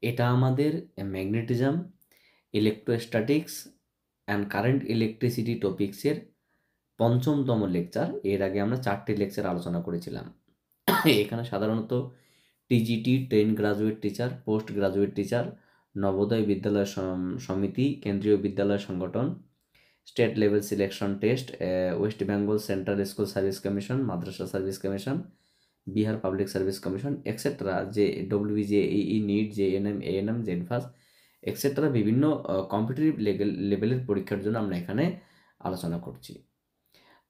এটা আমাদের magnetism, electrostatics and current electricity টপিক্সের ৫ম লেকচার। এর আগে আমরা ৪টি লেকচার আলোচনা করেছিলাম। এখানে সাধারণত TGT, train graduate teacher, post graduate teacher, Navodaya Vidyalaya Samiti, Kendriya Vidyalaya Sangathan, state level selection test, West Bengal central school service commission, Madrasah service commission, Bihar public service commission etcetera, যে WBJEE, NEET, GNM, ANM, JENPAS etcetera বিভিন্ন কম্পিটিটিভ লেভেলের পরীক্ষার জন্য আমরা এখানে আলোচনা করছি।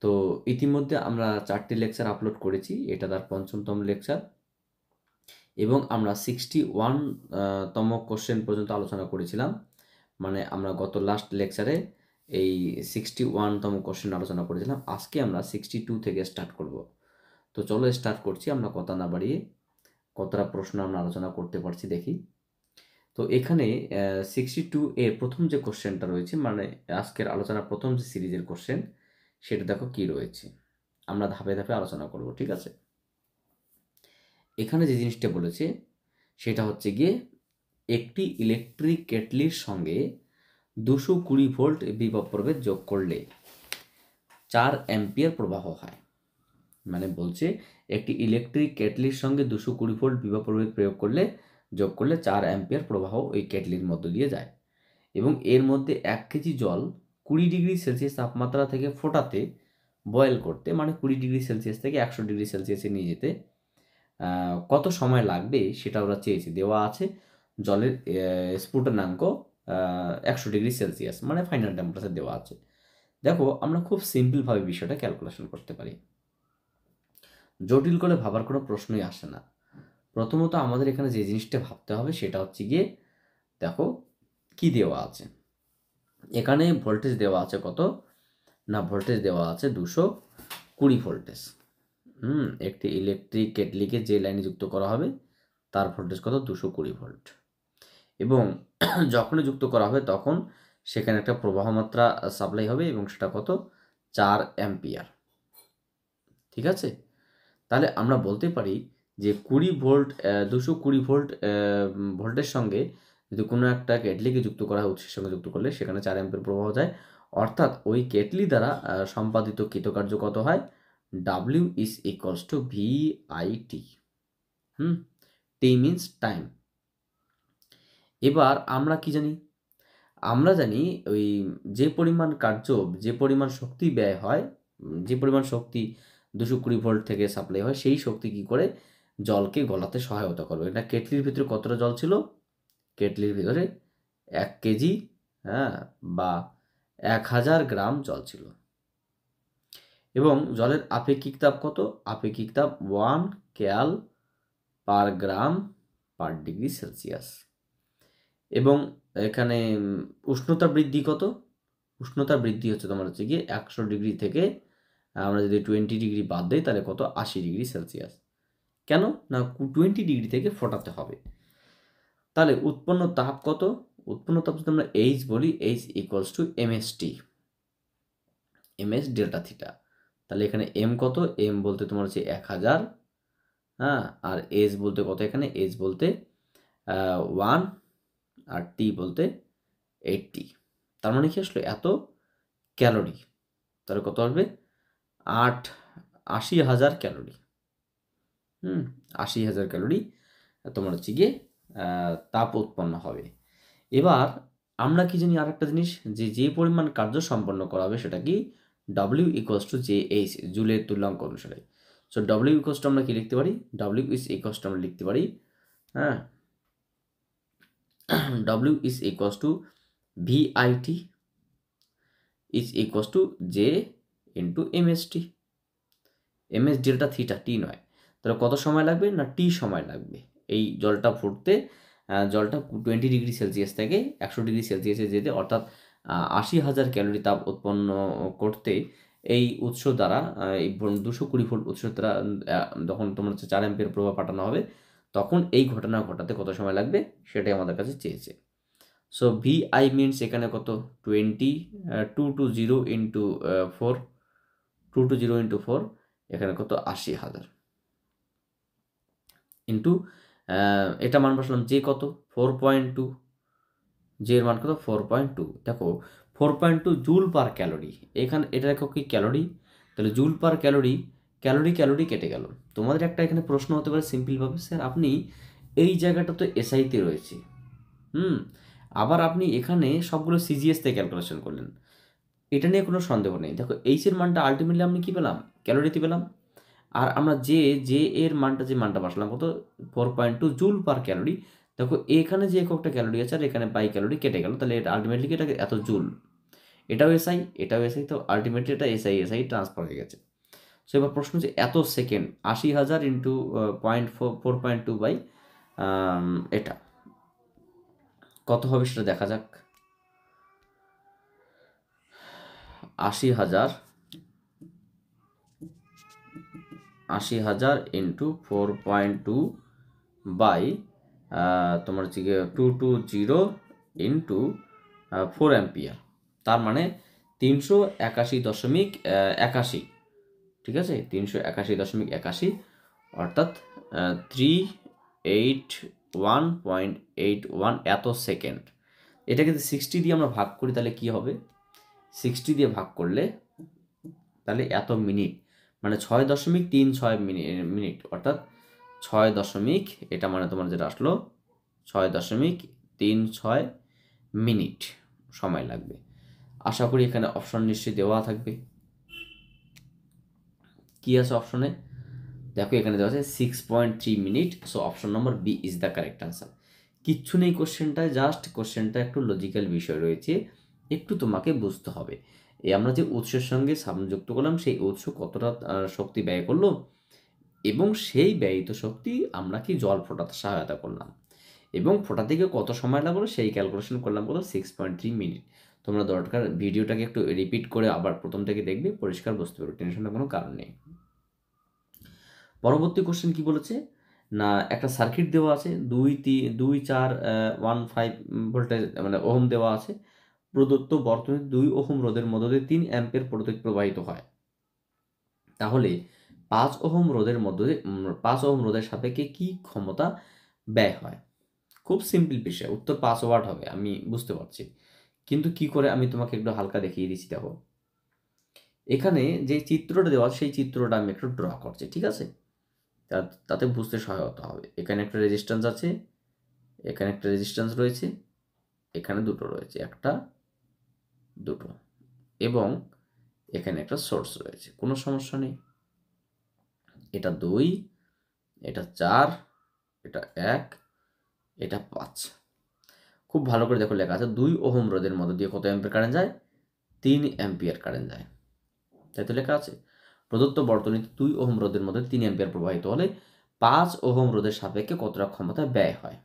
তো ইতিমধ্যে আমরা 4টি লেকচার আপলোড করেছি, এটা তার ৫ম লেকচার, এবং আমরা 61তম কোশ্চেন পর্যন্ত আলোচনা করেছিলাম। মানে আমরা গত লাস্ট লেকচারে এই 61তম কোশ্চেন আলোচনা করেছিলাম। আজকে আমরা 62 থেকে স্টার্ট করব। তো চলো স্টার্ট করছি, আমরা কথা না বাড়িয়ে কতটা প্রশ্ন আমরা আলোচনা করতে পারছি দেখি। তো এখানে 62 এর প্রথম যে কোশ্চেনটা রয়েছে, মানে আজকের আলোচনার প্রথম যে সিরিজের কোশ্চেন, সেটা দেখো কি রয়েছে। আমরা ধাপে ধাপে আলোচনা করব, ঠিক আছে? এখানে যে জিনিসটা বলেছে সেটা হচ্ছে গিয়ে, একটি ইলেকট্রিক কেটলির সঙ্গে 220 ভোল্ট বিভব প্রভেদ যোগ করলে 4 অ্যাম্পিয়ার প্রবাহ হয়। মানে বলছে একটি ইলেকট্রিক কেটলির সঙ্গে 220 ভোল্ট বিভব প্রভেদ যোগ করলে 4 অ্যাম্পিয়ার প্রবাহ ওই কেটলির মধ্য দিয়ে যায়, এবং এর মধ্যে 1 কেজি জল 20 ডিগ্রি সেলসিয়াস তাপমাত্রা থেকে ফোটাতে, বয়েল করতে, মানে 20 ডিগ্রি সেলসিয়াস থেকে 100 ডিগ্রি সেলসিয়াসে নিয়ে যেতে কত সময় লাগবে সেটা ওরা চেয়েছে। দেওয়া আছে জলের স্ফুটনাঙ্ক 100 ডিগ্রি সেলসিয়াস, মানে ফাইনাল টেম্পারেচার দেওয়া আছে। দেখো, আমরা খুব সিম্পলভাবে বিষয়টা ক্যালকুলেশন করতে পারি, জটিল করে ভাবার কোনো প্রশ্নই আসে না। প্রথমত আমাদের এখানে যে জিনিসটা ভাবতে হবে সেটা হচ্ছে গিয়ে, দেখো কি দেওয়া আছে। এখানে ভোল্টেজ দেওয়া আছে কত না, ভোল্টেজ দেওয়া আছে 220 ভোল্টেজ। একটি ইলেকট্রিক কেটলিকে যে লাইনে যুক্ত করা হবে তার ভোল্টেজ কত, 220 ভোল্ট। এবং যখনই যুক্ত করা হবে তখন সেখানে একটা প্রবাহ মাত্রা সাপ্লাই হবে, এবং সেটা কত, 4 অ্যাম্পিয়ার। ঠিক আছে? তাহলে আমরা বলতে পারি যে 20 ভোল্ট 220 ভোল্ট ভোল্টের সঙ্গে যদি কোনো একটা কেটলিকে যুক্ত করা হয়, উৎসের সঙ্গে যুক্ত করলে সেখানে 4 অ্যাম্পিয়ার প্রবাহ যায়। অর্থাৎ ওই কেটলি দ্বারা সম্পাদিত কৃতকার্য কত হয়, W is equals to VIT। T means time. এবার আমরা কি জানি, আমরা জানি ওই যে পরিমাণ কার্য, যে পরিমাণ শক্তি ব্যয় হয়, যে পরিমাণ শক্তি 220 ভোল্ট থেকে সাপ্লাই হয়, সেই শক্তি কি করে জলকে গলাতে সহায়তা করবে। এটা কেটলির ভিতরে কতটা জল ছিল, কেটলির ভিতরে 1 কেজি, বা 1000 গ্রাম জল ছিল, এবং জলের আপেক্ষিক তাপ কত, আপেক্ষিক তাপ 1 ক্যাল পার গ্রাম পার ডিগ্রি সেলসিয়াস। এবং এখানে উষ্ণতা বৃদ্ধি কত, উষ্ণতা বৃদ্ধি হচ্ছে তোমার হচ্ছে গিয়ে 100 ডিগ্রি থেকে আমরা যদি 20 ডিগ্রি বাদ দিই তাহলে কত, 80 ডিগ্রি সেলসিয়াস। কেন না, 20 ডিগ্রি থেকে ফোটাতে হবে। তাহলে উৎপন্ন তাপ কত, উৎপন্ন তাপ যদি আমরা এইচ বলি, H equals to MST, MS delta theta. তাহলে এখানে এম কত, এম বলতে তোমার হচ্ছে 1000, আর এস বলতে কত, এখানে এস বলতে 1, আর টি বলতে 80। তার মানে কি আসলে এত ক্যালোরি। তাহলে কত আসবে, 80,000 ক্যালোরি। 80,000 ক্যালোরি তোমার হচ্ছে গিয়ে তাপ উৎপন্ন হবে। এবার আমরা কি জানি আর একটা জিনিস, যে পরিমাণ কার্য সম্পন্ন করা হবে সেটা কি, W ইকুয়ালস টু JH, জুলের তুল্যাঙ্ক অনুসারে। সো W ইকুয়ালস টু আমরা কি লিখতে পারি, W ইজ ইকুয়ালস টু আমরা লিখতে পারি, W is equals to VIT is equals to J into MST, MS delta theta, T নয়। তাহলে কত সময় লাগবে না, টি সময় লাগবে এই জলটা ফুটতে। জলটা 20 ডিগ্রি সেলসিয়াস থেকে 100 ডিগ্রি সেলসিয়াসে যেতে, অর্থাৎ 80,000 ক্যালোরি তাপ উৎপন্ন করতে এই উৎস দ্বারা, এই 220 ভোল্ট উৎস দ্বারা যখন তোমার হচ্ছে 4 অ্যাম্পিয়ার প্রবাহ পাঠানো হবে, তখন এই ঘটনা ঘটাতে কত সময় লাগবে সেটাই আমাদের কাছে চেয়েছে। সো VI মিনস এখানে কত, 220 ইন্টু 4, 220 ইন্টু 4, এখানে কত, 80,000 ইন্টু এটা মান বসালাম, যে কত 4.2, যে এর মান কত 4.2। দেখো 4.2 জুল পার ক্যালোরি, এখানে এটা দেখো কি ক্যালোরি, তাহলে joule per calorie, calorie calorie কেটে গেল। তোমাদের একটা এখানে প্রশ্ন হতে পারে সিম্পলভাবে, স্যার আপনি এই জায়গাটা তো এসআইতে রয়েছে, আবার আপনি এখানে সবগুলো সিজিএসতে ক্যালকুলেশন করলেন, এটা নিয়ে কোনো সন্দেহ নেই। দেখো এইচের মানটা আলটিমেটলি আমি কী পেলাম, ক্যালোরিতে পেলাম। আর আমরা যে এর মানটা, যে মানটা বসালাম কত 4.2 জুল পার ক্যালোরি। দেখো এখানে যে এককটা ক্যালোরি আছে আর এখানে বাই ক্যালোরি কেটে গেল, তাহলে এটা আলটিমেটলি এটা এত জুল, এটাও এসআই এটাও এসআই, তো আলটিমেটলি এটা এসআই এসআই ট্রান্সফার হয়ে গেছে। সো এবার প্রশ্ন হচ্ছে এত সেকেন্ড 80,000 ইন্টু 4.2 বাই এটা কত হবে সেটা দেখা যাক। 80,000 ইন্টু 4.2 বাই তোমার হচ্ছে গিয়ে 220 ইন্টু 4 অ্যাম্পিয়ার, তার মানে 381.81, ঠিক আছে 381.81, অর্থাৎ 381.81 এত সেকেন্ড। এটাকে যদি 60 দিয়ে আমরা ভাগ করি তাহলে কি হবে, 60 দিয়ে ভাগ করলে তাহলে এত মিনিট, মানে 6.36 মিনিট, অর্থাৎ 6 এটা মানে তোমার যেটা আসলো 6.36 মিনিট সময় লাগবে। আশা করি এখানে অপশন নিশ্চয়ই দেওয়া থাকবে। কি আছে অপশনে, দেখো এখানে দেওয়া আছে 6.3 minute. So option number B is the correct answer. কিচ্ছু নেই কোশ্চেনটায়, জাস্ট কোশ্চেনটা একটু লজিক্যাল বিষয় রয়েছে, একটু তোমাকে বুঝতে হবে। এই আমরা যে উৎসের সঙ্গে সংযুক্ত করলাম, সেই উৎস কতটা শক্তি ব্যয় করলো, এবং সেই ব্যয়িত শক্তি আমরা কি জল ফোটাতে সহায়তা করলাম, এবং ফোটাতে গিয়ে কত সময় লাগলো সেই ক্যালকুলেশন করলাম কত 6.3 মিনিট। তোমরা দরকার ভিডিওটাকে একটু রিপিট করে আবার প্রথম থেকে দেখবে, পরিষ্কার বুঝতে পারবে, টেনশনের কোনো কারণ নেই। পরবর্তী কোশ্চেন কি বলেছে না, একটা সার্কিট দেওয়া আছে 2, 4, 1, 5 ভোল্টেজ মানে ওহম দেওয়া আছে, প্রদত্ত বর্তনী 2 ওহম রোধের মধ্য দিয়ে 3 অ্যাম্পিয়ার প্রত্যেক প্রবাহিত হয়, তাহলে 5 ওহম রোধের মধ্য দিয়ে 5 ওহম রোধের সাপেক্ষে কি ক্ষমতা ব্যয় হয়। খুব সিম্পল বিষয়, উত্তর 5 ওয়াট হবে, আমি বুঝতে পারছি, কিন্তু কি করে আমি তোমাকে একটু হালকা দেখিয়ে দিচ্ছি। দেখো এখানে যে চিত্রটা দেওয়া সেই চিত্রটা আমি একটু ড্র করছি, ঠিক আছে, তাতে বুঝতে সহায়তা হবে। এখানে একটা রেজিস্ট্যান্স আছে, এখানে একটা রেজিস্ট্যান্স রয়েছে, এখানে দুটো রয়েছে, একটা দুটো, এবং এখানে একটা সোর্স রয়েছে, কোনো সমস্যা নেই। এটা 2, এটা 4, এটা 1, এটা 5। খুব ভালো করে দেখো লেখা আছে 2 ওহম রোধের মধ্য দিয়ে কত অ্যাম্পিয়ার কারেন্ট যায়, 3 অ্যাম্পিয়ার কারেন্ট যায়, তাই তো লেখা আছে। প্রদত্ত বর্তনীতে 2 ওহম রোধের মধ্যে 3 অ্যাম্পিয়ার প্রবাহিত হলে 5 ওহম রোধের সাপেক্ষে কতটা ক্ষমতা ব্যয় হয়।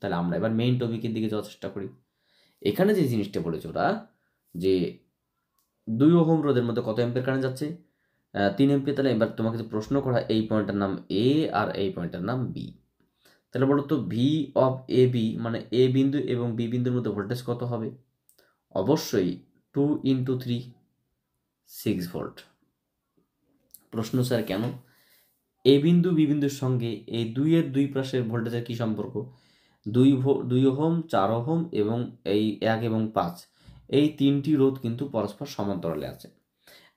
তাহলে আমরা এবার মেইন টপিকের দিকে যাওয়ার চেষ্টা করি। এখানে যে জিনিসটা বলেছে ওরা, যে 2 ওহম রোধের মধ্যে কত অ্যাম্পিয়ার কারেন্ট যাচ্ছে, 3 অ্যাম্পিয়ার। তাহলে এবার তোমাকে যে প্রশ্ন করা, এই পয়েন্টটার নাম এ আর এই পয়েন্টটার নাম বি, তাহলে বলো তো ভি অফ এ বি মানে এ বিন্দু এবং বি বিন্দুর মধ্যে ভোল্টেজ কত হবে, অবশ্যই 2 × 3 6 ভোল্ট। প্রশ্ন স্যার কেন, এ বিন্দু বি বিন্দুর সঙ্গে এই 2 এর দুই পাশের ভোল্টেজের কি সম্পর্ক, 2 ওহম 4 ওহম এবং এই 1 এবং 5, এই তিনটি রোধ কিন্তু পরস্পর সমান্তরালে আছে।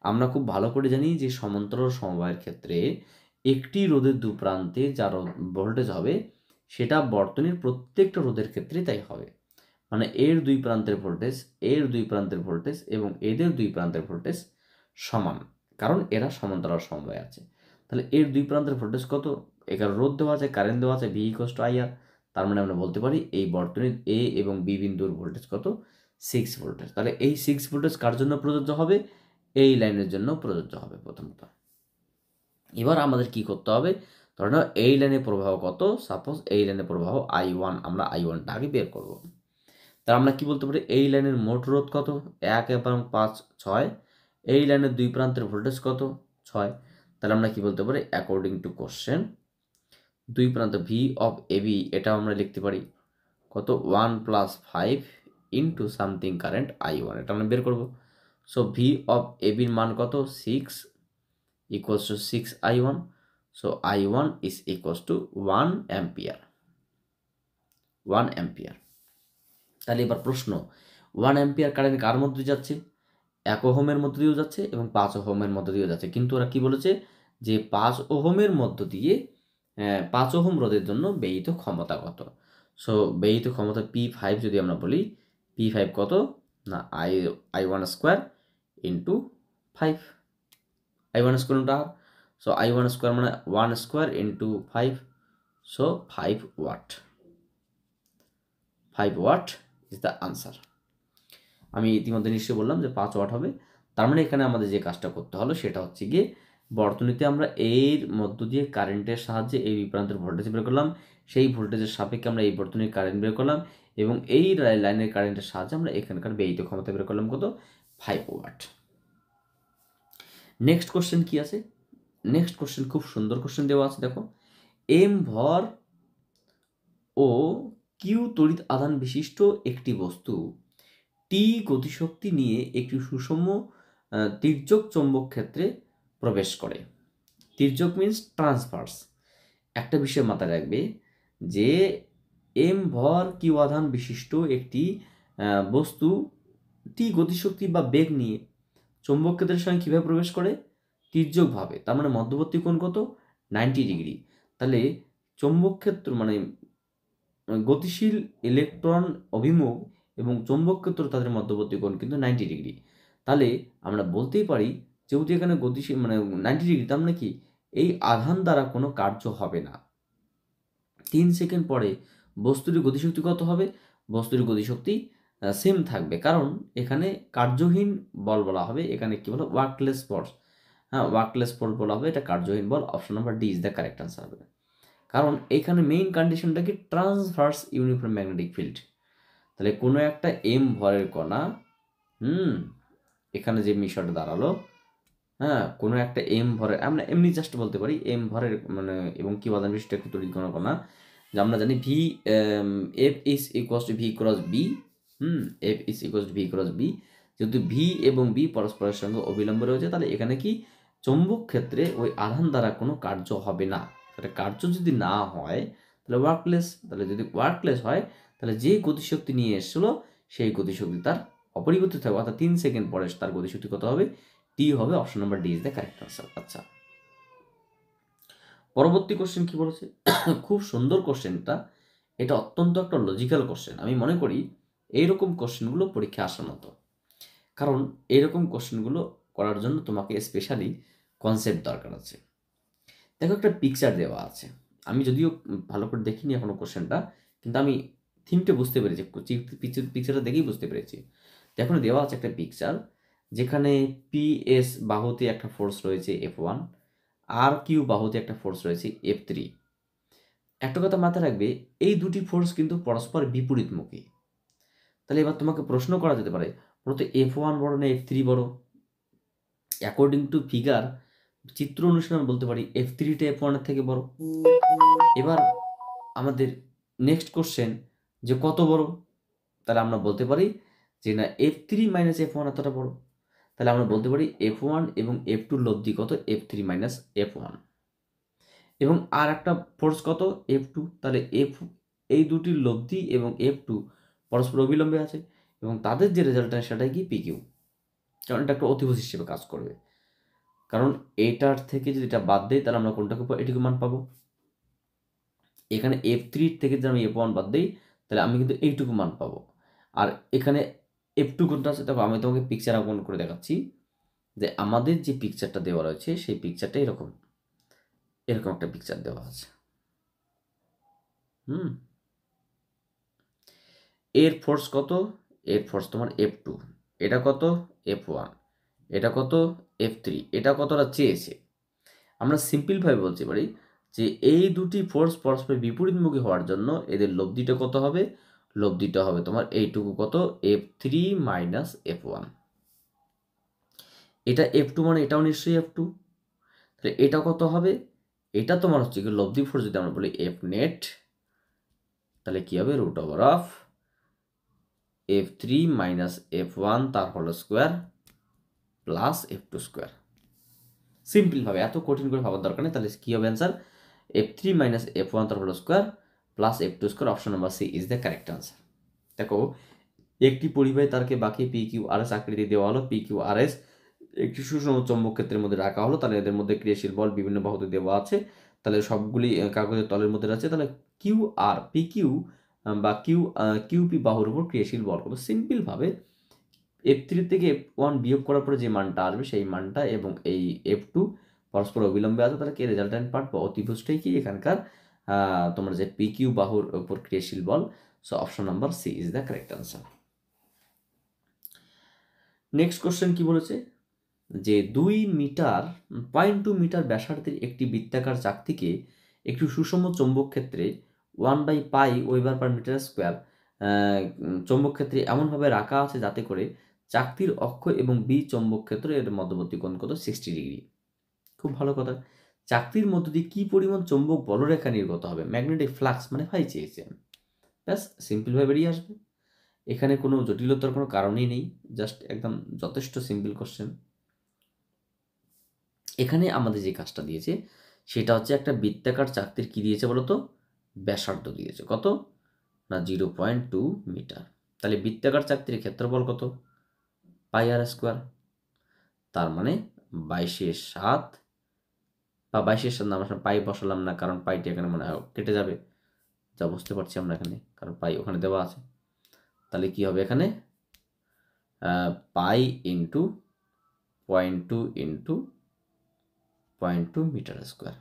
আমরা খুব ভালো করে জানি যে সমান্তরাল সমবায়ের ক্ষেত্রে একটি রোধের দু প্রান্তে যা ভোল্টেজ হবে সেটা বর্তনীর প্রত্যেকটা রোধের ক্ষেত্রে তাই হবে, মানে এর দুই প্রান্তের ভোল্টেজ, এর দুই প্রান্তের ভোল্টেজ এবং এদের দুই প্রান্তের ভোল্টেজ সমান, কারণ এরা সমান্তরাল সমবায় আছে। তাহলে এর দুই প্রান্তের ভোল্টেজ কত, এখানে রোধ দেওয়া আছে, কারেন্ট দেওয়া আছে, ভি ইকুয়ালস টু আইআর, তার মানে আমরা বলতে পারি এই বর্তনীর এ এবং বি বিন্দুর ভোল্টেজ কত 6 ভোল্টেজ। তাহলে এই 6 ভোল্টেজ কার জন্য প্রযোজ্য হবে, এই লাইনের জন্য প্রযোজ্য হবে প্রথমত। এবার আমাদের কি করতে হবে, ধরে নাও এই লাইনের প্রবাহ কত, সাপোজ এই লাইনের প্রবাহ I1, আমরা I1টা আগে বের করব। তাহলে আমরা কি বলতে পারি, এই লাইনের মোট রোধ কত 1 এবং 5 6, এই লাইনের দুই প্রান্তের ভোল্টেজ কত 6, তাহলে আমরা কি বলতে পারি অ্যাকর্ডিং টু কোশ্চেন দুই প্রান্ত ভি অফ এ বি, এটাও আমরা লিখতে পারি কত 1 + 5 ইন্টু সামথিং কারেন্ট I1, এটা আমরা বের করব। সো ভি অফ এ বির মান কত 6 equals to 6 I1, so I1 is equals two 1 ampere. 1 ampere. তাহলে এবার প্রশ্ন, 1 অ্যাম্পিয়ার কারেন্ট কার মধ্যে দিয়ে যাচ্ছে? 1 ওহমের মধ্য দিয়েও যাচ্ছে এবং 5 ওহমের মধ্য দিয়েও যাচ্ছে, কিন্তু ওরা কি বলেছে যে 5 ওহমের মধ্য দিয়ে 5 ওহম রোধের জন্য ব্যয়িত ক্ষমতা কত। সো ব্যয়িত ক্ষমতা P5 যদি আমরা বলি, P5 কত না I1 square into 5, I1 square into R, so I1 square মানে 1 square into 5, so 5 watt. 5 watt is the answer. আমি ইতিমধ্যে নিশ্চয়ই বললাম যে 5 ওয়াট হবে। তার মানে এখানে আমাদের যে কাজটা করতে হলো সেটা হচ্ছে গিয়ে বর্তনীতে আমরা এর মধ্য দিয়ে কারেন্টের সাহায্যে এই প্রান্তের ভোল্টেজ বের করলাম, সেই ভোল্টেজের সাপেক্ষে আমরা এই বর্তনীর কারেন্ট বের করলাম এবং এই লাইনের কারেন্টের সাহায্যে আমরা এখানকার ব্যয়িত ক্ষমতা বের করলাম কত? 5 ওয়াট। নেক্সট কোশ্চেন কি আছে? নেক্সট কোশ্চেন খুব সুন্দর কোশ্চেন দেওয়া আছে, দেখো। এম ভর ও কিউ তড়িৎ আধান বিশিষ্ট একটি বস্তু টি গতিশক্তি নিয়ে একটি সুষম তির্যক চৌম্বক ক্ষেত্রে প্রবেশ করে। তির্যক মিন্স ট্রান্সভার্স। একটা বিষয় মাথায় রাখবে যে এম ভর কিউ আধান বিশিষ্ট একটি বস্তু টি গতিশক্তি বা বেগ নিয়ে চৌম্বক ক্ষেত্রের সঙ্গে কীভাবে প্রবেশ করে? তির্যকভাবে। তার মানে মধ্যবর্তী কোণ কত? 90 ডিগ্রি। তাহলে চৌম্বক ক্ষেত্র মানে গতিশীল ইলেকট্রন অভিমুখ এবং চৌম্বক ক্ষেত্র তাদের মধ্যবর্তী কোণ কিন্তু 90 ডিগ্রি। তাহলে আমরা বলতেই পারি যেহেতু এখানে গতিশীল মানে 90 ডিগ্রি, তার মানে কি এই আধান দ্বারা কোনো কার্য হবে না। 3 সেকেন্ড পরে বস্তুটির গতিশক্তি কত হবে? বস্তুটির গতিশক্তি সেম থাকবে, কারণ এখানে কার্যহীন বল বলা হবে। এখানে কি বলো? Workless force. হ্যাঁ, ওয়ার্কলেস ফোর্স বলা হবে, এটা কার্যহীন বল। Option number D is the correct answer হবে। কারণ এখানে মেইন কন্ডিশনটা কি? Transverse uniform magnetic field. তাহলে কোনো একটা এম ভরের কণা, এখানে যে বিষয়টা দাঁড়ালো, হ্যাঁ, কোনো একটা এম ভরের, আমরা এমনি জাস্ট বলতে পারি এম ভরের মানে এবং কি বাধান বিশিষ্ট একটি তড়িৎ কণা, যে আমরা জানি V F is equals to V cross B. F is equals to V cross B. যেহেতু ভি এবং বি পরস্পরের সঙ্গে অবিলম্ব রয়েছে, তাহলে এখানে কি চৌম্বক ক্ষেত্রে ওই আধান দ্বারা কোনো কার্য হবে না। তাহলে কার্য যদি না হয় তাহলে ওয়ার্কলেস। তাহলে যদি ওয়ার্কলেস হয় তাহলে যে গতিশক্তি নিয়ে এসেছিলো সেই গতিশক্তি তার অপরিবর্তিত থাকবে, অর্থাৎ 3 সেকেন্ড পরে তার গতিশক্তি কত হবে? টি হবে। Option number D is the correct answer. আচ্ছা, পরবর্তী কোশ্চেন কি বলেছে? খুব সুন্দর কোশ্চেনটা, এটা অত্যন্ত একটা লজিক্যাল কোশ্চেন। আমি মনে করি এইরকম কোশ্চেনগুলো পরীক্ষা আসার মতো, কারণ এইরকম কোশ্চেনগুলো করার জন্য তোমাকে স্পেশালি কনসেপ্ট দরকার আছে। দেখো, একটা পিকচার দেওয়া আছে। আমি যদিও ভালো করে দেখিনি এখনো কোশ্চেনটা, কিন্তু আমি থিমটা বুঝতে পেরেছি, পিকচারটা দেখেই বুঝতে পেরেছি। দেখো, দেওয়া আছে একটা পিকচার যেখানে পিএস বাহুতে একটা ফোর্স রয়েছে F1, আর কিউ বাহুতে একটা ফোর্স রয়েছে F3। একটা কথা মাথায় রাখবে, এই দুটি ফোর্স কিন্তু পরস্পর বিপরীতমুখী। তাহলে এবার তোমাকে প্রশ্ন করা যেতে পারে, প্রতি F1 বড় না F3 বড়? অ্যাকর্ডিং টু ফিগার, চিত্র অনুসারে বলতে পারি F3টা F1 এর থেকে বড়। এবার আমাদের নেক্সট কোশ্চেন যে কত বড়? তাহলে আমরা বলতে পারি যে না, F3 মাইনাস F1 এতটা বড়। তাহলে আমরা বলতে পারি F1 এবং F2 লব্ধি কত? F3 minus F1। এবং আর একটা ফোর্স কত? F2। তাহলে এই দুটির লব্ধি এবং F2 পরস্পর অবিলম্বে আছে এবং তাদের যে রেজাল্ট হয় সেটাই কি PQ। কারণ এটা একটা অতিভুজ হিসেবে কাজ করবে, কারণ এটার থেকে যদি এটা বাদ দেয় তাহলে আমরা কোনটাকে এটুকু মান পাবো। এখানে F3 থেকে যদি আমি F1 বাদ দিই তাহলে আমি কিন্তু এইটুকু মান পাবো। আর এখানে F2 কোনটা আছে? দেখো, আমি তোমাকে পিকচার অঙ্কন করে দেখাচ্ছি যে আমাদের যে পিকচারটা দেওয়া রয়েছে সেই পিকচারটা এরকম একটা পিকচার দেওয়া আছে। এর ফোর্স কত? এর ফোর্স তোমার F2। এটা কত? F1। এটা কত? F3। এটা কতটা চেয়েছে? আমরা সিম্পলভাবে বলতে পারি যে এই দুটি ফোর্স পরস্পর বিপরীতমুখী হওয়ার জন্য এদের লব্ধিটা কত হবে? লব্ধিটা হবে তোমার এইটুকু কত? F3 minus F1। এটা F2 মানে এটাও নিশ্চয়ই F2। তাহলে এটা কত হবে? এটা তোমার হচ্ছে কি লব্ধি ফোর্স, যদি আমরা বলি F নেট, তাহলে কি হবে? Root over of F3 minus F1 তার whole square plus F2 square. সিম্পলভাবে, এত কঠিন করে ভাবার দরকার নেই। তাহলে কি হবে অ্যান্সার? F3 মাইনাস F1 তার whole square plus F2 square, option number C is the correct answer. দেখো, একটি পরিবাহী তারকে বাকি PQRS আকৃতি দেওয়া হলো, PQRS একটি সুষম চৌম্বক ক্ষেত্রের মধ্যে রাখা হলো, তাহলে এদের মধ্যে ক্রিয়াশীল বল বিভিন্ন বাহুতে দেওয়া আছে, তাহলে সবগুলি কাগজের তলের মধ্যে আছে, তাহলে কিউপি বাহুর উপর ক্রিয়াশীল বল কত? সিম্পলভাবে F3 থেকে F1 বিয়োগ করার পরে যে মানটা আসবে সেই মানটা এবং এই F2 পরস্পর অবিলম্বে আছে, তাহলে কি রেজাল্ট্যান্ট পার্ট বা অতিভুজটাই কি এখানকার তোমার যে PQ বাহুর উপর ক্রিয়াশীল বল। So option number C is the correct answer. Next question কি বলেছে, যে 0.2 মিটার ব্যাসার্ধের একটি বৃত্তাকার চাকতিকে একটি সুষম চৌম্বক ক্ষেত্রে 1/π ওয়েবার পার মিটার স্কোয়ার চৌম্বক ক্ষেত্রে এমনভাবে রাখা আছে যাতে করে চাকতির অক্ষ এবং বি চৌম্বক ক্ষেত্র এর মধ্যবর্তী কোণ কত? 60 ডিগ্রি। খুব ভালো কথা। চাকতির মধ্য দিয়ে কী পরিমাণ চৌম্বক বলরেখা নির্গত হবে? ম্যাগনেটিক ফ্লাক্স মানে ফাই চেয়েছে, ব্যাস সিম্পলভাবে বেরিয়ে আসবে। এখানে কোনো জটিলতার কোনো কারণই নেই, জাস্ট একদম যথেষ্ট সিম্পল কোশ্চেন। এখানে আমাদের যে কাজটা দিয়েছে সেটা হচ্ছে একটা বৃত্তাকার চাকতির কি দিয়েছে বলো তো? ব্যাসার্ধ দিয়েছে কত? না 0.2 মিটার। তাহলে বৃত্তাকার চাকতির ক্ষেত্রফল কত? πr²। তার মানে 22/7 বা 22/7 না, আমরা পাই বসালাম না, কারণ পাইটি এখানে মনে হয় কেটে যাবে, যা বুঝতে পারছি আমরা এখানে, কারণ পাই ওখানে দেওয়া আছে। তাহলে কি হবে এখানে? Pi into 0.2 into 0.2 metre square.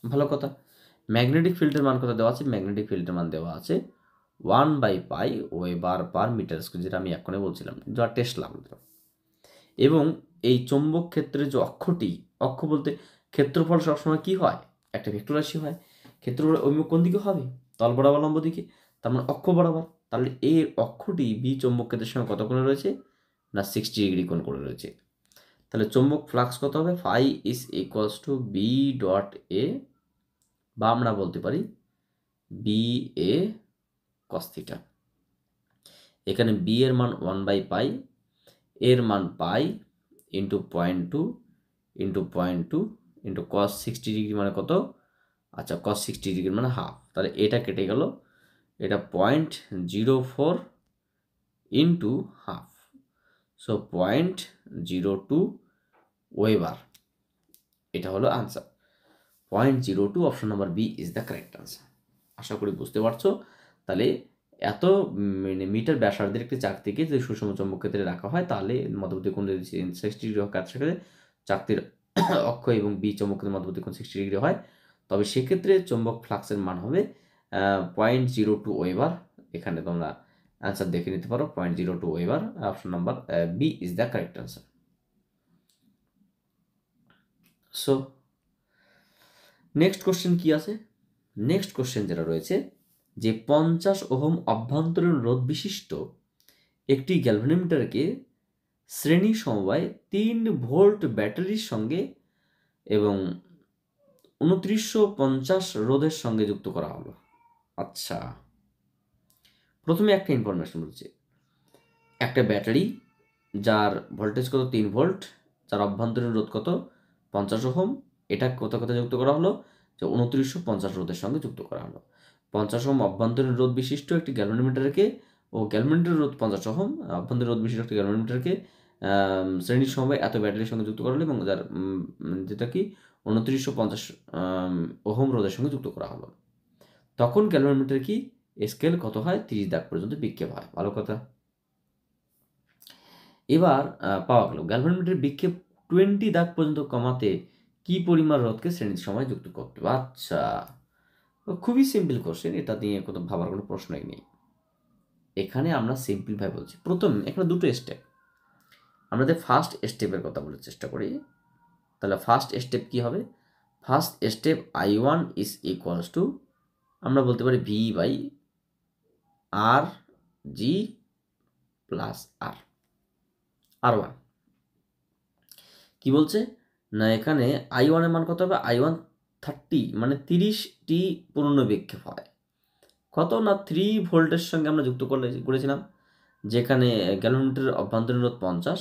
ভালো কথা। ম্যাগনেটিক ফিল্ডের মান কত দেওয়া আছে? ম্যাগনেটিক ফিল্ডের মান দেওয়া আছে 1/π ওয়েবার পার মিটার স্কোয়ার, যেটা আমি এখনই বলছিলাম, যা টেসলা বলতে। এবং এই চৌম্বক ক্ষেত্রের যে অক্ষটি, অক্ষ বলতে ক্ষেত্রফল সবসময় কি হয়? একটা ভেক্টর রাশি হয়। ক্ষেত্রফল অভিমুখ কোন দিকে হবে? তল বরাবর লম্ব দিকে, তার মানে অক্ষ বরাবর। তাহলে এর অক্ষটি বি চৌম্বক ক্ষেত্রের সঙ্গে কত কোণে রয়েছে? না 60 ডিগ্রি কোণ করে রয়েছে। তাহলে চৌম্বক ফ্লাক্স কত হবে? Phi is equals to B dot A, বা আমরা বলতে পারি বি এ কস থিটা। এখানে বি এর মান 1/π, এর মান pi into 0.2 into 0.2 into cos 60 degree মানে কত? আচ্ছা, কস 60 ডিগ্রি মানে হাফ। তাহলে এটা কেটে গেল, এটা 0.04 ইন্টু হাফ, সো 0.02 ওয়েবার। এটা হলো answer 0.02। Option number B is the correct answer. আশা করি বুঝতে পারছো। তাহলে এত মিটার ব্যাসার্ধের একটি চাকতিকে যদি সুষম চৌম্বক ক্ষেত্রে রাখা হয়, তাহলে মধ্যবর্তী কোণ যদি 60 ডিগ্রি হয়, সেক্ষেত্রে চাকতির অক্ষ এবং বি চৌম্বক ক্ষেত্রের মধ্যবর্তী কোণ 60 ডিগ্রি হয়, তবে সেক্ষেত্রে চৌম্বক ফ্লাক্সের মান হবে 0.02 ওয়েবার। এখানে তোমরা অ্যান্সার দেখে নিতে পারো, 0.02 weber. Option number B is the correct answer. So next question কি আছে? নেক্সট কোশ্চেন যেটা রয়েছে, যে 50 ওহম অভ্যন্তরীণ রোধ বিশিষ্ট একটি গ্যালভানোমিটারকে শ্রেণী সমবায় 3 ভোল্ট ব্যাটারির সঙ্গে এবং 2950 রোধের সঙ্গে যুক্ত করা হলো। আচ্ছা, প্রথমে একটা ইনফরমেশন বলছে, একটা ব্যাটারি যার ভোল্টেজ কত? 3 ভোল্ট, যার অভ্যন্তরীণ রোধ কত? 50 ওহম, এটা কোথায় যুক্ত করা হলো? যে 2950 রোধের সঙ্গে যুক্ত করা হলো। 50 ওহম অভ্যন্তরীণ রোধ বিশিষ্ট একটি গ্যালভানোমিটারকে, গ্যালভানোমিটারের রোধ 50 ওহম, অভ্যন্তরীণ রোধ বিশিষ্ট একটি গ্যালভানোমিটারকে শ্রেণীর সমবায় এত ব্যাটারির সঙ্গে যুক্ত করা হলো, এবং যার যেটা কি 2950 ওহম রোধের সঙ্গে যুক্ত করা হলো। তখন গ্যালভানোমিটার কি স্কেল কত হয়? 30 দাগ পর্যন্ত বিক্ষেপ হয়। ভালো কথা। এবার পাওয়া গেল গ্যালভানোমিটারের বিক্ষেপ 20 দাগ পর্যন্ত কমাতে কি পরিমাণ রোধকে শ্রেণীর সময় যুক্ত করতে হবে? আচ্ছা, খুবই সিম্পল কোশ্চেন, এটা নিয়ে কোনো ভাবার কোনো প্রশ্নই নেই। এখানে আমরা সিম্পলভাবে বলছি, প্রথম এখানে দুটো স্টেপ, আমাদের ফার্স্ট স্টেপের কথা বলার চেষ্টা করি। তাহলে ফার্স্ট স্টেপ কি হবে? First step I1 is equals to, আমরা বলতে পারি V by R G plus আর1। কি বলছে না, এখানে I1 এর মান কত হবে? I1 30, মানে 30টি পূর্ণ বিক্ষেপ হয়। কত? না 3 ভোল্টের সঙ্গে আমরা যুক্ত করেছিলাম, যেখানে গ্যালভানোমিটারের অভ্যন্তরীণ রোধ 50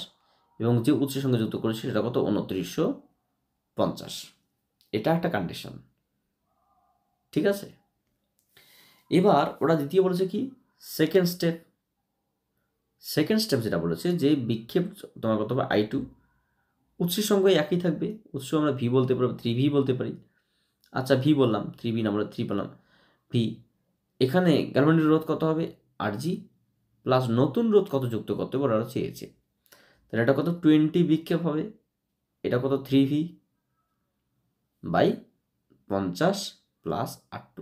এবং যে উৎসের সঙ্গে যুক্ত করেছি সেটা কত? 2950। এটা একটা কন্ডিশন, ঠিক আছে। এবার ওরা দ্বিতীয় বলেছে কি, সেকেন্ড স্টেপ যেটা বলেছে যে বিক্ষেপ তোমার কত হবে I2, উৎসের সঙ্গে একই থাকবে, উৎস আমরা ভি বলতে পারি, 3V বলতে পারি। আচ্ছা ভি বললাম, 3V না, আমরা 3 পেলাম ভি। এখানে গ্যালভানিক রোধ কত হবে RG, প্লাস নতুন রোধ কত যুক্ত করতে হবে ওরা চেয়েছে। তাহলে এটা কত 20 বিক্ষেপ হবে, এটা কত 3V বাই 50 প্লাস R2।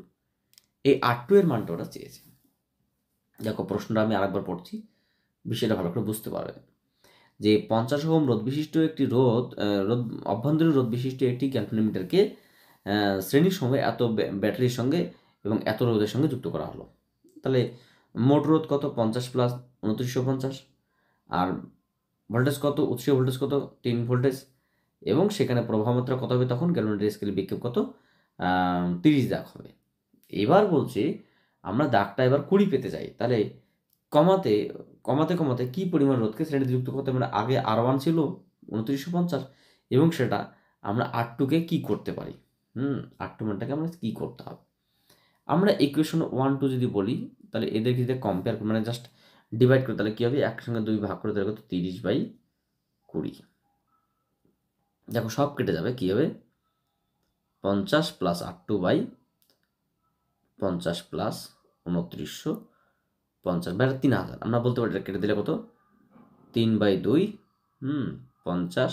এই R2 এর মানটা ওরা চেয়েছে। দেখো প্রশ্নটা আমি আরেকবার পড়ছি, বিষয়টা ভালো করে বুঝতে পারবে। যে 50 ওহম রোধ বিশিষ্ট একটি অভ্যন্তরীণ রোধ বিশিষ্ট একটি গ্যালভানোমিটারকে শ্রেণীর সঙ্গে এত ব্যাটারির সঙ্গে এবং এত রোধের সঙ্গে যুক্ত করা হলো। তাহলে মোট রোধ কত 50 প্লাস 2950, আর ভোল্টেজ কত, উৎসীয় ভোল্টেজ কত 3 ভোল্টেজ, এবং সেখানে প্রবাহ মাত্রা কত হবে তখন, গ্যালভানোমিটার স্কেলে বিক্ষেপ কত 30 দাগ হবে। এবার বলছি আমরা দাগটা এবার 20 পেতে চাই, তাহলে কমাতে কমাতে কমাতে কী পরিমাণ রোধকে শ্রেণীতে যুক্ত করতে, মানে আগে R1 ছিল 2950 এবং সেটা আমরা R2কে কী করতে পারি, R2 মানটাকে আমরা কী করতে হবে। আমরা ইকুয়েশন 1 2 যদি বলি তাহলে এদেরকে যদি কম্পেয়ার মানে জাস্ট ডিভাইড করে তাহলে কী হবে, একসঙ্গে 2 ভাগ করে তাহলে কত 30/20। দেখো সব কেটে যাবে, কী হবে 50 প্লাস R2/50 প্লাস 2950 বেড়ে 3000। আমরা বলতে পারি এটা কেটে দিলে কত 3/2 50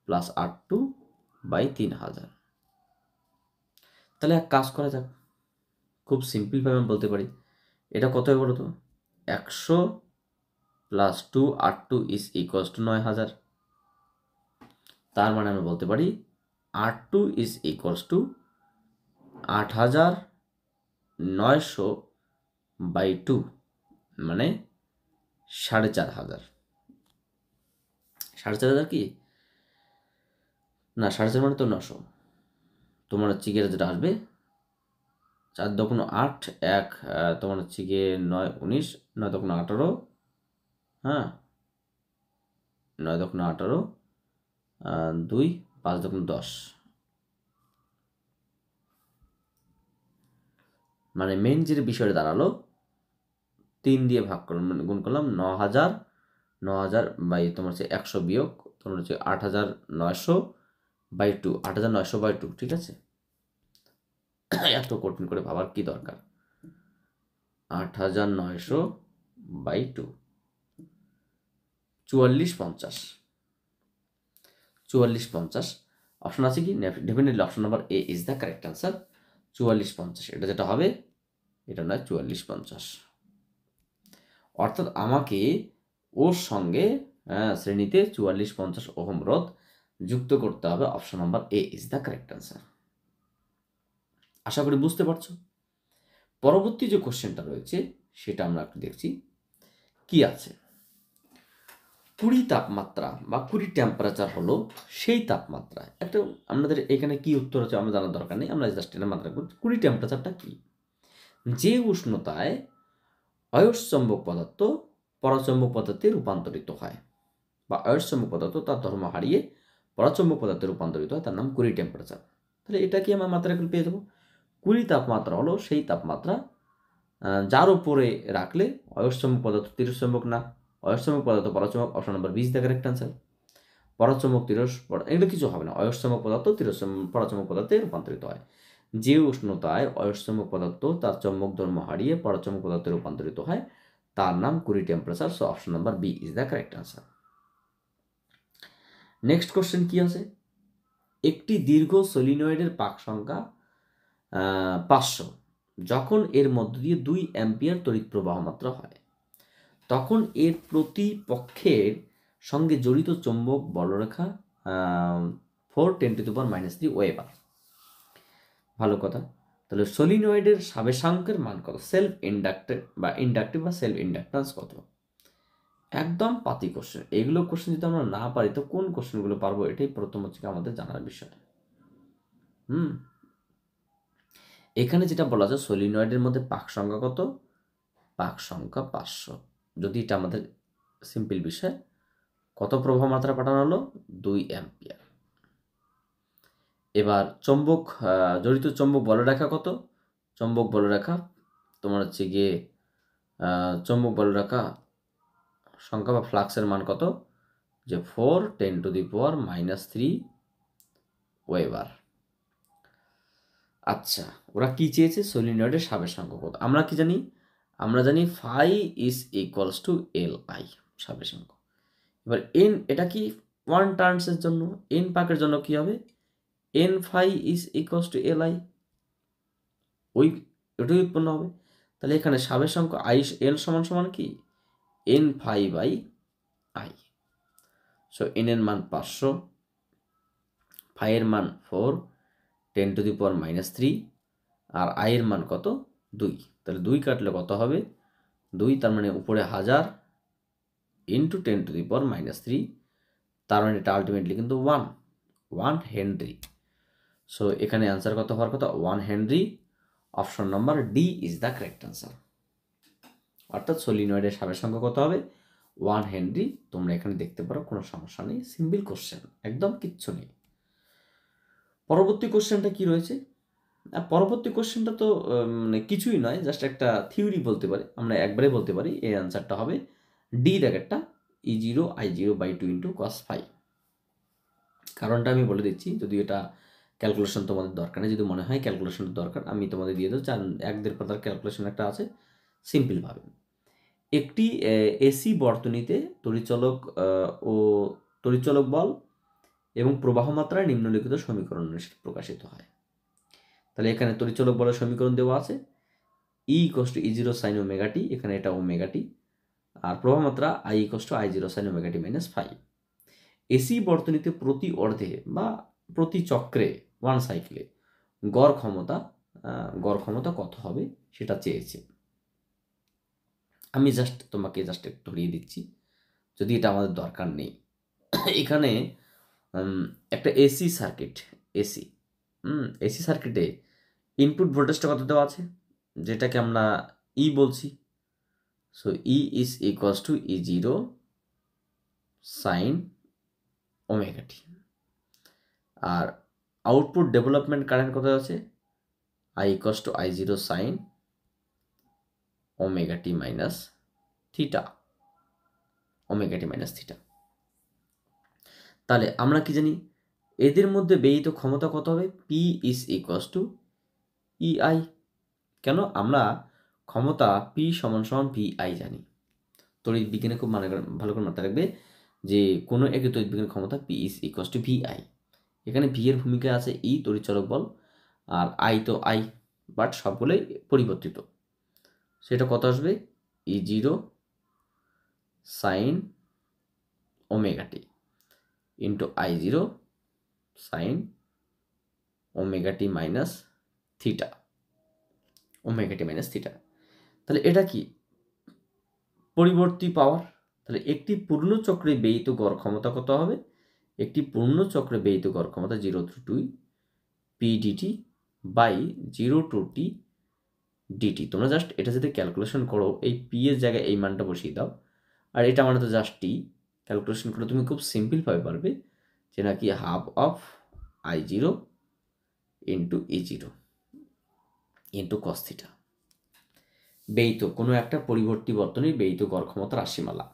প্লাস R2/3000। তাহলে এক কাজ করা যাক, খুব সিম্পলভাবে আমি বলতে পারি এটা কত হবে বলো তো, 100 plus 2 R2 is equals two 9000। তার মানে আমরা বলতে পারি R2 ইজ ইকুয়ালস টু 8900/2 মানে 4500। 4500 কি না, 4500 মানে তো 900। তোমার হচ্ছে গিয়ে যেটা আসবে 4 দোকানো 8, 1 তোমার হচ্ছে গিয়ে 9 19, 9 দোকানো 18, হ্যাঁ 9 দোকানো 18, 2 5 দোকানো 10, মানে মেন যে বিষয়টা দাঁড়ালো 3 দিয়ে ভাগ করলাম, মানে গুণ করলাম 9000 বাই তোমার হচ্ছে 100 বিয়োগ তোমার হচ্ছে 8900/2, 8900/2, ঠিক আছে। এত কঠিন করে ভাবার কি দরকার, 8900/2 4450 অপশন আছে কি, definitely option number A is the correct answer. 4450 এটা যেটা হবে, এটা নয় 4450। অর্থাৎ আমাকে ওর সঙ্গে শ্রেণীতে 4450 ওহম রোধ যুক্ত করতে হবে। Option number A is the correct answer. আশা করি বুঝতে পারছো। পরবর্তী যে কোশ্চেনটা রয়েছে সেটা আমরা একটু দেখছি কি আছে। 20 তাপমাত্রা বা 20 টেম্পারেচার হলো সেই তাপমাত্রা। একটা আমাদের এখানে কি উত্তর হচ্ছে আমরা জানার দরকার নেই, আমরা জাস্ট এটা মাত্রা করছি 20 টেম্পারেচারটা কি, যে উষ্ণতায় অয়স্চম্বক পদার্থ পরাচম্বক পদার্থে রূপান্তরিত হয় বা অয়স্চম্বক পদার্থ তার ধর্ম হারিয়ে পরাচম্বক পদার্থে রূপান্তরিত হয়, তার নাম 20 টেম্পারেচার। তাহলে এটা কি আমরা মাত্রা পেয়ে যাবো, 20 তাপমাত্রা হলো সেই তাপমাত্রা যার উপরে রাখলে অয়স্চম্বক পদার্থ তিরস্চম্বক না, অয়স্চম্বক পদার্থ পরাচম্বক, option number 20 the correct answer. পরাচম্বক এগুলো কিছু হবে না, অয়স্চম্বক পদার্থ পরাচম্বক পদার্থে রূপান্তরিত হয়। যে উষ্ণতায় অয়স্চম্বক পদার্থ তার চম্বক ধর্ম হারিয়ে পরাচম্বক পদার্থে রূপান্তরিত হয় তার নাম 20 temperature. So option number B is the correct answer. Next question কি আছে, একটি দীর্ঘ সলিনয়েডের পাক সংখ্যা 500 যখন এর মধ্য দিয়ে 2 অ্যাম্পিয়ার তড়িৎ প্রবাহ মাত্র হয় তখন এর প্রতিপক্ষের সঙ্গে জড়িত চৌম্বক বলরেখা 4×10⁻³ ওয়েবার। ভালো কথা। তাহলে সলিনয়েডের সাবেশাঙ্কের মান কত, সেলফ ইন্ডাক্টিভ বা ইন্ডাক্টিভ বা সেলফ ইন্ডাক্টান্স কত। একদম পাতি কোশ্চেন, এগুলো কোশ্চেন যদি আমরা না পারি তো কোন কোশ্চেনগুলো পারবো, এটাই প্রথম হচ্ছে আমাদের জানার বিষয়। এখানে যেটা বলা যায় সলিনয়েডের মধ্যে পাক সংখ্যা কত, পাক সংখ্যা 500। যদি এটা আমাদের সিম্পল বিষয়, কত প্রবাহ মাত্রা পাঠানো হলো 2 অ্যাম্পিয়ার। এবার চৌম্বক জড়িত চৌম্বক বলরেখা কত চৌম্বক বলরেখা তোমার হচ্ছে গিয়ে চৌম্বক বলরেখা সংখ্যা বা ফ্লাক্সের মান কত, যে 4 × 10⁻³ ওয়েবার। আচ্ছা, ওরা কি চেয়েছে, সলিনয়েডের সাবেশাঙ্ক কত। আমরা কি জানি, আমরা জানি phi is equals to Li সাবেশাঙ্ক। এবার এন, এটা কি ওয়ান টার্নসের জন্য, এন পাকের জন্য কি হবে, N phi is equals to Li, ওইটাই উৎপন্ন হবে। তাহলে এখানে সাবেশাঙ্ক আই এন সমান সমান কি N phi by I. So N এর মান 500, ফাই এর মান 4 × 10⁻³ আর আই এর মান কত 2। তাহলে 2 কাটলে কত হবে 2, তার মানে উপরে 1000 × 10⁻³ তার মানে এটা আলটিমেটলি কিন্তু 1 হেনরি। সো এখানে অ্যান্সার কত হওয়ার কথা 1 Henry. Option number D is the correct answer. অর্থাৎ সলিনয়েডের সাবেশাঙ্ক কত হবে 1 হেনরি। তোমরা এখানে দেখতে পারো, কোনো সমস্যা নেই, সিম্পল কোশ্চেন, একদম কিচ্ছু নেই। পরবর্তী কোশ্চেনটা কি রয়েছে, পরবর্তী কোশ্চেনটা তো মানে কিছুই নয়, জাস্ট একটা থিওরি বলতে পারি, আমরা একবারে বলতে পারি এই অ্যান্সারটা হবে ডি দাগেরটা E0I0/2 × cos phi। কারণটা আমি বলে দিচ্ছি, যদি এটা ক্যালকুলেশন তোমাদের দরকার নেই, যদি মনে হয় ক্যালকুলেশনের দরকার আমি তোমাদের দিয়ে দেবো, 1-1.5 পাতার ক্যালকুলেশন একটা আছে সিম্পলভাবে। একটি এসি বর্তনীতে তড়িৎচলক ও তড়িৎচলক বল এবং প্রবাহ মাত্রা নিম্নলিখিত সমীকরণ প্রকাশিত হয়। তাহলে এখানে তড়িৎচলক বলের সমীকরণ দেওয়া আছে, E = E0 sin ωt, এখানে এটা ωt, আর প্রবাহ মাত্রা I = I0 sin ωt - phi। AC বর্তনীতে প্রতি অর্ধে বা প্রতি চক্রে ওয়ান সাইকেলে গড় ক্ষমতা কত হবে সেটা চেয়েছে। আমি তোমাকে একটু ধরিয়ে দিচ্ছি, যদি এটা আমাদের দরকার নেই। এখানে একটা এসি সার্কিটে ইনপুট ভোল্টেজটা কত দেওয়া আছে, যেটাকে আমরা ই বলছি। So E is equals to E0 sin ωt। আর আউটপুট ডেভেলপমেন্ট কারেন্ট কত আছে, I = I0 sin ωt - θ। তাহলে আমরা কি জানি, এদের মধ্যে ব্যয়িত ক্ষমতা কত হবে, P is equals to EI। কেন, আমরা ক্ষমতা P = VI জানি। তড়িৎ বিজ্ঞানে খুব ভালো করে মাথায় রাখবে যে কোনো একটি তড়িৎ বিজ্ঞানের ক্ষমতা P is equals to VI। এখানে ভি এর ভূমিকা আছে ই তড়িৎচলক বল, আর আই তো আই, বাট সবগুলোই পরিবর্তিত। সেটা কত আসবে E0 sin ωt into I0 sin ωt minus theta, তাহলে এটা কি পরিবর্তী পাওয়ার। তাহলে একটি পূর্ণ চক্রে ব্যয়িত গড় ক্ষমতা কত হবে, একটি পূর্ণ চক্রে ব্যয়িত গড় ক্ষমতা 0 to t pdt by 0 to t dt। তোমরা জাস্ট এটা যদি ক্যালকুলেশন করো, এই পি এর জায়গায় এই মানটা বসিয়ে দাও, আর এটা মানে তো জাস্ট টি, ক্যালকুলেশন করে তুমি খুব সিম্পলভাবে পারবে যে নাকি half of I0 into E0 into cos θ। ব্যয়িত কোনো একটা পরিবর্তী বর্তনীর ব্যয়িত গড় ক্ষমতা রাশিমালা।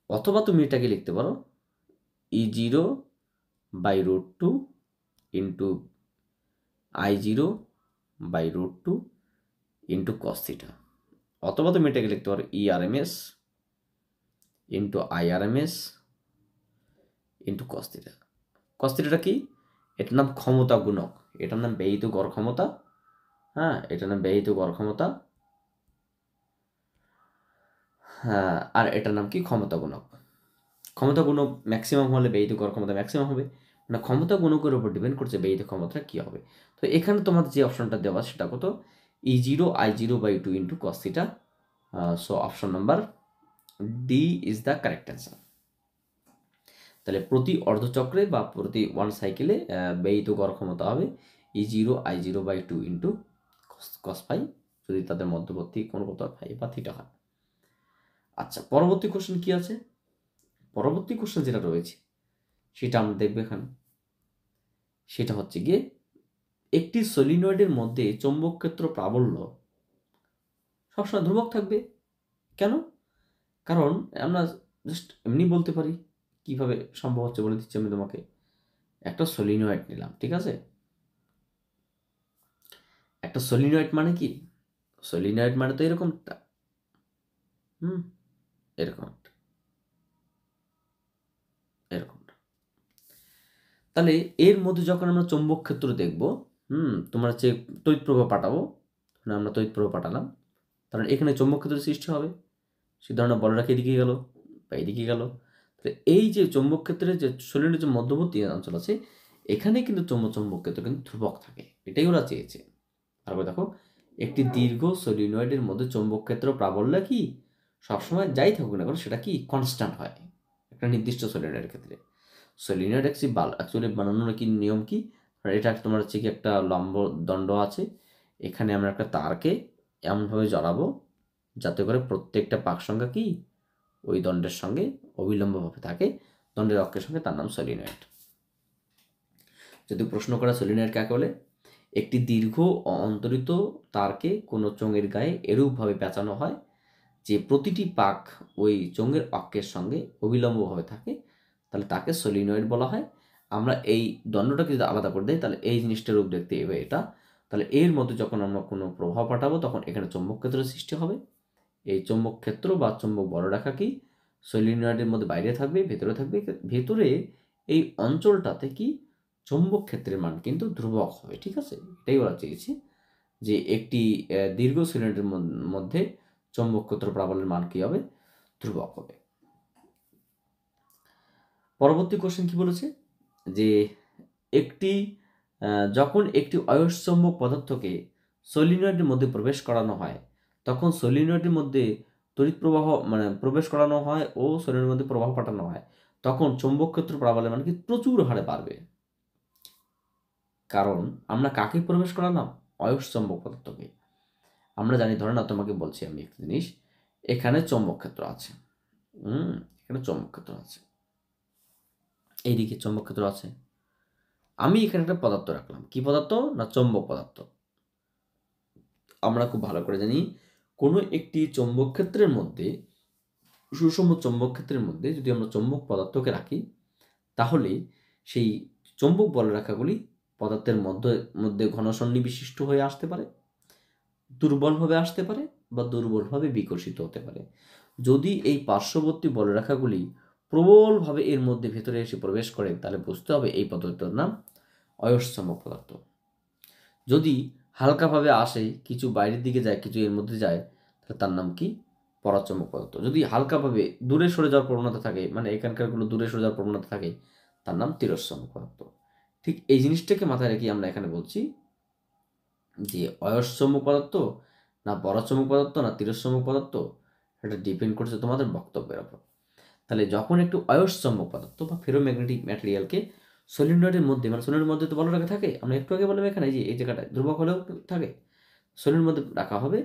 অথবা তুমি এটাকে লিখতে পারো E0/√2 into I0/√2 into cos θ। অথবা তুমি এটাকে লিখতে পারো ERMS into IRMS into cos θ। cos θটা কি, এটার নাম ক্ষমতা গুণক, এটার নাম ব্যয়িত গড় ক্ষমতা। হ্যাঁ, এটার নাম ব্যয়িত গড় ক্ষমতা। হ্যাঁ, আর এটার নাম কি ক্ষমতা গুণক। ক্ষমতা গুণক ম্যাক্সিমাম হলে ব্যয়িত গড় ক্ষমতা ম্যাক্সিমাম হবে, মানে ক্ষমতা গুণকের উপর ডিপেন্ড করছে ব্যয়িত ক্ষমতাটা কী হবে। তো এখানে তোমার যে অপশনটা দেওয়া সেটা কত E0 I0/2 into cos θ। So option number D is the correct answer. তাহলে প্রতি অর্ধচক্রে বা প্রতি ওয়ান সাইকেলে ব্যয়িত গড় ক্ষমতা হবে E0 I0/2 into cos phi, যদি তাদের মধ্যবর্তী কোনো কত ফাই বা থিটা হয়। আচ্ছা, পরবর্তী কোশ্চেন কি আছে, পরবর্তী কোশ্চেন যেটা রয়েছে সেটা আমরা দেখবো এখানে, সেটা হচ্ছে গিয়ে একটি সলিনয়েডের মধ্যে চৌম্বক ক্ষেত্র প্রাবল্য সবসময় ধ্রুবক থাকবে। কেন? কারণ আমরা জাস্ট এমনি বলতে পারি। কিভাবে সম্ভব হচ্ছে বলে দিচ্ছি আমি তোমাকে। একটা সলিনয়েড নিলাম, ঠিক আছে? একটা সলিনয়েড মানে কি? সলিনয়েড মানে তো এরকমটা, এরকমটা, এরকমটা। তাহলে এর মধ্যে যখন আমরা চৌম্বক ক্ষেত্র দেখব, তোমরা হচ্ছে তড়িৎ প্রবাহ পাঠাবো, আমরা তড়িৎ প্রবাহ পাঠালাম, কারণ এখানে চৌম্বক ক্ষেত্রের সৃষ্টি হবে। সে ধরনের বলরাখি এদিকে গেল বা এদিকে গেল। তাহলে এই যে চৌম্বক ক্ষেত্রের যে সলিনয়েডের যে মধ্যবর্তী অঞ্চল আছে, এখানে কিন্তু চৌম্বক ক্ষেত্র কিন্তু ধ্রুবক থাকে। এটাই ওরা চেয়েছে। তারপর দেখো, একটি দীর্ঘ সলিনয়েডের মধ্যে চৌম্বক ক্ষেত্র প্রাবল্য কি সবসময় যাই থাকুক না কেন সেটা কি কনস্ট্যান্ট হয় একটা নির্দিষ্ট সলিনয়েডের ক্ষেত্রে। সলিনয়েড অ্যাকচুয়ালি বানানোর কি নিয়ম কি? এটা তোমার হচ্ছে কি একটা লম্ব দণ্ড আছে, এখানে আমরা একটা তারকে এমনভাবে জড়াবো যাতে করে প্রত্যেকটা পাক সংখ্যা কি ওই দণ্ডের সঙ্গে অবিলম্বভাবে থাকে, দণ্ডের অক্ষের সঙ্গে, তার নাম সলিনয়েড। যদি প্রশ্ন করা সলিনয়েড কাকে বলে? একটি দীর্ঘ অন্তরিত তারকে কোনো চোঙের গায়ে এরূপভাবে পেঁচানো হয় যে প্রতিটি পাক ওই চোঙের অক্ষের সঙ্গে অবিলম্বভাবে থাকে, তাহলে তাকে সলিনয়েড বলা হয়। আমরা এই দণ্ডটাকে যদি আলাদা করে দেই তাহলে এই জিনিসটার রূপ দেখতে হবে এটা। তাহলে এর মধ্যে যখন আমরা কোনো প্রভাব পাঠাবো তখন এখানে চৌম্বক ক্ষেত্রের সৃষ্টি হবে। এই চৌম্বক ক্ষেত্র বা চৌম্বক বলরেখা কি সলিনয়েডের মধ্যে বাইরে থাকবে, ভেতরে থাকবে। ভেতরে এই অঞ্চলটাতে কি চৌম্বক ক্ষেত্রের মান কিন্তু ধ্রুবক হবে, ঠিক আছে? এটাই ওরা চেয়েছে যে একটি দীর্ঘ সলিনয়েডের মধ্যে চৌম্বক ক্ষেত্র প্রাবল্যের মান কি হবে? ধ্রুবক হবে। পরবর্তী কোশ্চেন কি বলেছে যে একটি যখন একটি অয়স্চৌম্বক পদার্থকে সলিনয়েডের মধ্যে প্রবেশ করানো হয় তখন সলিনয়েডের মধ্যে তড়িৎ প্রবাহ মানে প্রবেশ করানো হয় ও সলিনয়েডের মধ্যে প্রবাহ পাঠানো হয়, তখন চৌম্বক ক্ষেত্র প্রাবল্যের মান কি প্রচুর হারে বাড়বে। কারণ আমরা কাকে প্রবেশ করালাম? অয়স্চৌম্বক পদার্থকে। আমরা জানি, ধরে না তোমাকে বলছি আমি একটা জিনিস, এখানে চৌম্বক ক্ষেত্র আছে, এখানে চৌম্বক ক্ষেত্র আছে, এইদিকে চৌম্বক ক্ষেত্র আছে। আমি এখানে একটা পদার্থ রাখলাম, কি পদার্থ? না চৌম্বক পদার্থ। আমরা খুব ভালো করে জানি কোনো একটি চৌম্বক ক্ষেত্রের মধ্যে, সুষম চৌম্বক ক্ষেত্রের মধ্যে যদি আমরা চৌম্বক পদার্থকে রাখি তাহলে সেই চৌম্বক বলরেখাগুলি পদার্থের মধ্যে ঘন সন্নিবিশিষ্ট হয়ে আসতে পারে, দুর্বলভাবে আসতে পারে বা দুর্বলভাবে বিকশিত হতে পারে। যদি এই পার্শ্ববর্তী বলরেখাগুলি প্রবলভাবে এর মধ্যে ভেতরে এসে প্রবেশ করে তাহলে বুঝতে হবে এই পদার্থের নাম অয়স্চৌম্বক পদার্থ। যদি হালকাভাবে আসে, কিছু বাইরের দিকে যায়, কিছু এর মধ্যে যায়, তাহলে তার নাম কি? পরাচৌম্বক পদার্থ। যদি হালকাভাবে দূরে সরে যাওয়ার প্রবণতা থাকে, মানে এখানকারগুলো দূরে সরে যাওয়ার প্রবণতা থাকে, তার নাম তিরস্চৌম্বক পদার্থ। ঠিক এই জিনিসটাকে মাথায় রেখে আমরা এখানে বলছি যে অয়স্চৌম্বক পদার্থ না পরাচৌম্বক পদার্থ না তিরস্চৌম্বক পদার্থ, এটা ডিপেন্ড করছে তোমাদের বক্তব্যের উপর। তাহলে যখন একটু অয়স্চৌম্বক পদার্থ বা ফেরোম্যাগনেটিক ম্যাটেরিয়ালকে সলিনয়েডের মধ্যে, মানে সলিনয়েডের মধ্যে তো বলরেখা থাকে, আমরা একটু আগে বললাম এখানে যে এই জায়গাটায় ধ্রুবক হলেও থাকে, সলিনয়েডের মধ্যে রাখা হবে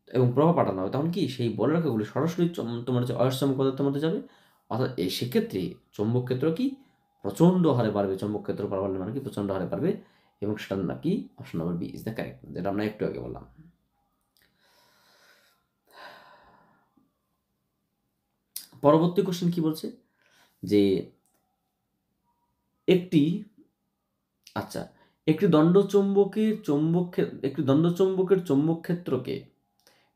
এবং প্রভাব পাঠানো হবে, তখন কি সেই বলরেখাগুলি সরাসরি তোমার হচ্ছে অয়স্চৌম্বক পদার্থের মধ্যে যাবে। অর্থাৎ এই সেক্ষেত্রে চৌম্বক ক্ষেত্র কি প্রচণ্ড হারে বাড়বে, চৌম্বক ক্ষেত্র প্রাবল্য মানে কি প্রচণ্ড হারে বাড়বে, এবং সেটার নাকি option number B is the correct, যেটা আমরা একটু আগে বললাম। পরবর্তী কোশ্চেন কি বলছে যে একটি দণ্ডচৌম্বকের চৌম্বক ক্ষেত্রকে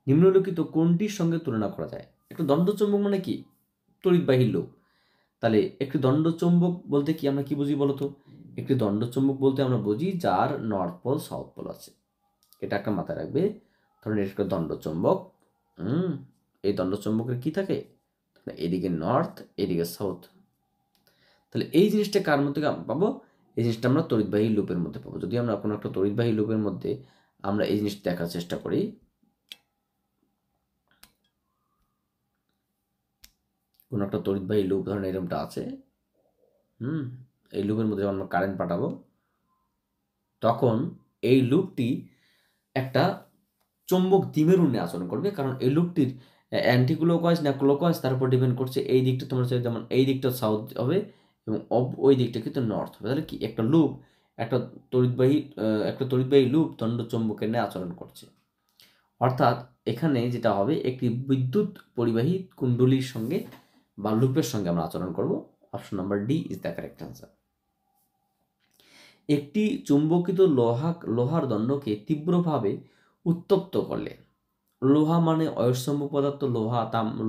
নিম্নলিখিত কোনটির সঙ্গে তুলনা করা যায়? একটা দণ্ডচৌম্বক মানে কি? তড়িৎবাহী লোক। তাহলে একটি দণ্ডচৌম্বক বলতে কি আমরা কি বুঝি বলতো? একটি দণ্ডচৌম্বক বলতে আমরা বুঝি যার নর্থ পোল সাউথ পোল আছে। এটা একটা মাথায় রাখবে। ধরুন এটা একটা দণ্ডচৌম্বক, এই দণ্ডচৌম্বকের কি থাকে? এদিকে নর্থ, এদিকে সাউথ। তাহলে এই জিনিসটা কার মধ্যে পাবো? এই জিনিসটা আমরা তড়িৎবাহী লুপের মধ্যে পাবো। যদি আমরা কোনো একটা তড়িৎবাহী লুপের মধ্যে আমরা এই জিনিসটা দেখার চেষ্টা করি, কোনো একটা তড়িৎবাহী লুপ ধরেন এরকমটা আছে, এই লুপের মধ্যে যখন আমরা কারেন্ট পাঠাবো তখন এই লুপটি একটা চৌম্বক দ্বিমেরু নিয়ে আচরণ করবে, কারণ এই লুপটির অ্যান্টি ক্লকওয়াইজ না ক্লকওয়াইজ তার উপর ডিপেন্ড করছে। এই দিকটা তোমরা চাই যেমন এই দিকটা সাউথ হবে এবং ওই দিকটা কিন্তু নর্থ হবে। তাহলে কি একটা লুপ একটা তড়িৎবাহী লুপ দণ্ড চুম্বকের ন্যায় আচরণ করছে। অর্থাৎ এখানে যেটা হবে, একটি বিদ্যুৎ পরিবাহী কুণ্ডলীর সঙ্গে বা লুপের সঙ্গে আমরা আচরণ করব। Option number D is the correct answer. একটি চুম্বকিত লোহার দণ্ডকে তীব্রভাবে উত্তপ্ত করলে, লোহা মানে অয়স্কম্বক পদার্থ,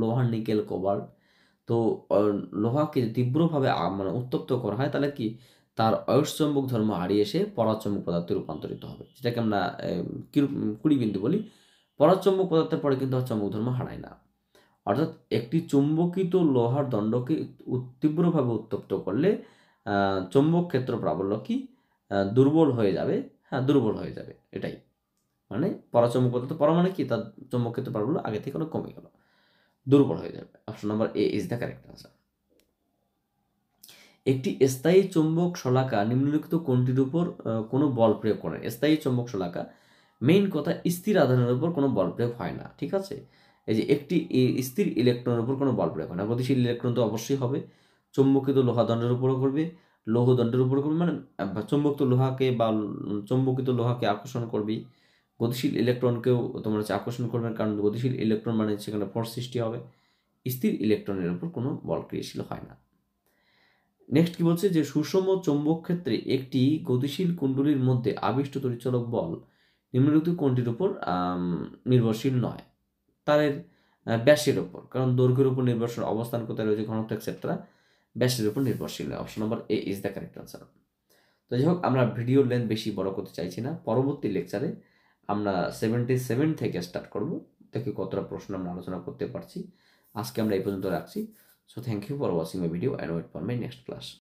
লোহা, নিকেল, কোবাল্ট। তো লোহাকে তীব্রভাবে মানে উত্তপ্ত করা হয়, তাহলে কি তার অয়স্কম্বক ধর্ম হারিয়ে এসে পরাচুম্বক পদার্থে রূপান্তরিত হবে, যেটাকে আমরা কুড়িবিন্দু বলি। পরাচুম্বক পদার্থের পরে কিন্তু আর চুম্বক ধর্ম হারায় না। অর্থাৎ একটি চুম্বকিত লোহার দণ্ডকে তীব্রভাবে উত্তপ্ত করলে চৌম্বক ক্ষেত্র প্রাবল্য কি দুর্বল হয়ে যাবে। হ্যাঁ, দুর্বল হয়ে যাবে, এটাই মানে পরাচুম্বক পদার্থ, পরা মানে কি তার চৌম্বক ক্ষেত্র প্রাবল্য আগে থেকে অনেক কমে গেল, দুর্বল হয়ে যাবে। Option number A is the correct answer. একটি স্থায়ী চৌম্বক শলাকা নিম্নলিখিত কোনটির উপর কোনো বল প্রয়োগ করে? স্থায়ী চৌম্বক শলাকা, মেইন কথা, স্থির আধানের উপর কোনো বল প্রয়োগ হয় না, ঠিক আছে। এই যে একটি স্থির ইলেকট্রনের উপর কোনো বল প্রয়োগ হয় না। গতিশীল ইলেকট্রন তো অবশ্যই হবে। চৌম্বকিত লোহাদণ্ডের উপরও করবে, লৌহদণ্ডের উপরও করবে, মানে চৌম্বকিত লোহাকে আকর্ষণ করবে। গতিশীল ইলেকট্রনকেও তোমার হচ্ছে আকর্ষণ করবে, কারণ গতিশীল ইলেকট্রন মানে সেখানে ফোর্স সৃষ্টি হবে। স্থির ইলেকট্রনের উপর কোনো বল ক্রিয়াশীল হয় না। নেক্সট কি বলছে, যে সুষম চৌম্বক ক্ষেত্রে একটি গতিশীল কুণ্ডলীর মধ্যে আবিষ্ট তড়িৎচালক বল নিম্নলিখিত কোনটির উপর নির্ভরশীল নয়? তারের ব্যাসের উপর, কারণ দৈর্ঘ্যের উপর নির্ভরশীল, অবস্থান কোথায় রয়েছে, ঘনত্ব এক্সেট্রা, ব্যাসের উপর নির্ভরশীল নয়। Option number A is the correct answer. তো যাই হোক, আমরা ভিডিওর লেন্থ বেশি বড় করতে চাইছি না। পরবর্তী লেকচারে আমরা 77 থেকে স্টার্ট করব, দেখি কতটা প্রশ্ন আমরা আলোচনা করতে পারছি। আজকে আমরা এই পর্যন্ত রাখছি। So thank you for watching my video and wait for my next class.